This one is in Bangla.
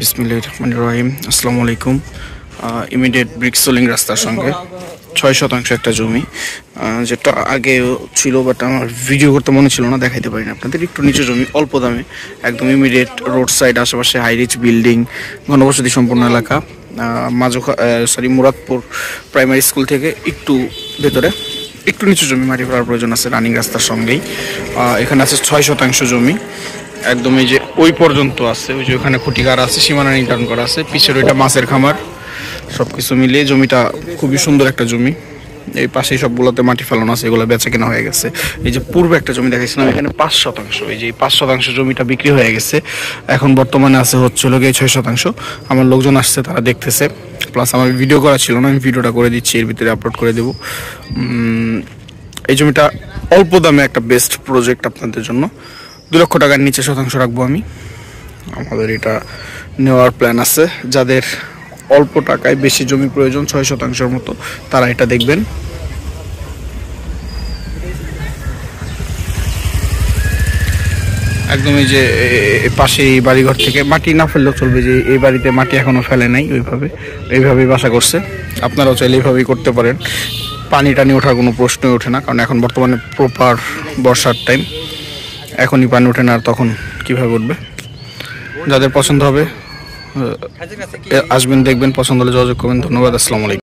বিসমিল্লাহিররহমানিররহিম। আসসালামু আলাইকুম। ইমিডিয়েট ব্রিক সোলিং রাস্তার সঙ্গে 6% একটা জমি, যেটা আগে ছিল বাট আমার ভিডিও করতে মনে ছিল না, দেখাইতে পারিনি আপনাদের। একটু নিচু জমি, অল্প দামে, একদম ইমিডিয়েট রোড সাইড, আশেপাশে হাই রিচ বিল্ডিং, ঘনবসতি সম্পন্ন এলাকা। মুরাদপুর প্রাইমারি স্কুল থেকে একটু ভেতরে, একটু নিচু জমি, মাটি ফেলার প্রয়োজন আছে রানিং রাস্তার সঙ্গেই। এখানে আছে 6% জমি, একদম এই যে ওই পর্যন্ত আছে, ওই যে ওখানে খুঁটিকার আছে, সীমানা নির্ধারণ করা আছে, পিছের ওইটা মাছের খামার, সব কিছু মিলিয়ে জমিটা খুবই সুন্দর একটা জমি। এই পাশেই সবগুলোতে মাটি ফেলানো আছে, এগুলো বেচা কেনা হয়ে গেছে। এই যে পূর্বে একটা জমি দেখাইছিলাম, এখানে 5%, এই যে 5% জমিটা বিক্রি হয়ে গেছে। এখন বর্তমানে আছে হচ্ছিল গিয়ে 6%। আমার লোকজন আসছে, তারা দেখতেছে, প্লাস আমার ভিডিও করা ছিল না, আমি ভিডিওটা করে দিচ্ছি, এর ভিতরে আপলোড করে দেবো। এই জমিটা অল্প দামে একটা বেস্ট প্রজেক্ট আপনাদের জন্য। 2 লক্ষ টাকার নিচে শতাংশ রাখবো আমি। আমাদের এটা নেওয়ার প্ল্যান আছে। যাদের অল্প টাকায় বেশি জমি প্রয়োজন, 6%-র মতো, তারা এটা দেখবেন। একদম এই যে পাশে এই বাড়িঘর থেকে মাটি না ফেললেও চলবে, যে এই বাড়িতে মাটি এখনো ফেলে নাই, এইভাবেই বাসা করছে। আপনারাও চাইলে এইভাবেই করতে পারেন। পানি টানি ওঠার কোনো প্রশ্নই ওঠে না, কারণ এখন বর্তমানে প্রপার বর্ষার টাইম, এখনই পানি ওঠে না, আর তখন কীভাবে উঠবে। যাদের পছন্দ হবে আসবেন, দেখবেন, পছন্দ হলে যোগাযোগ করবেন। ধন্যবাদ। আসসালামু আলাইকুম।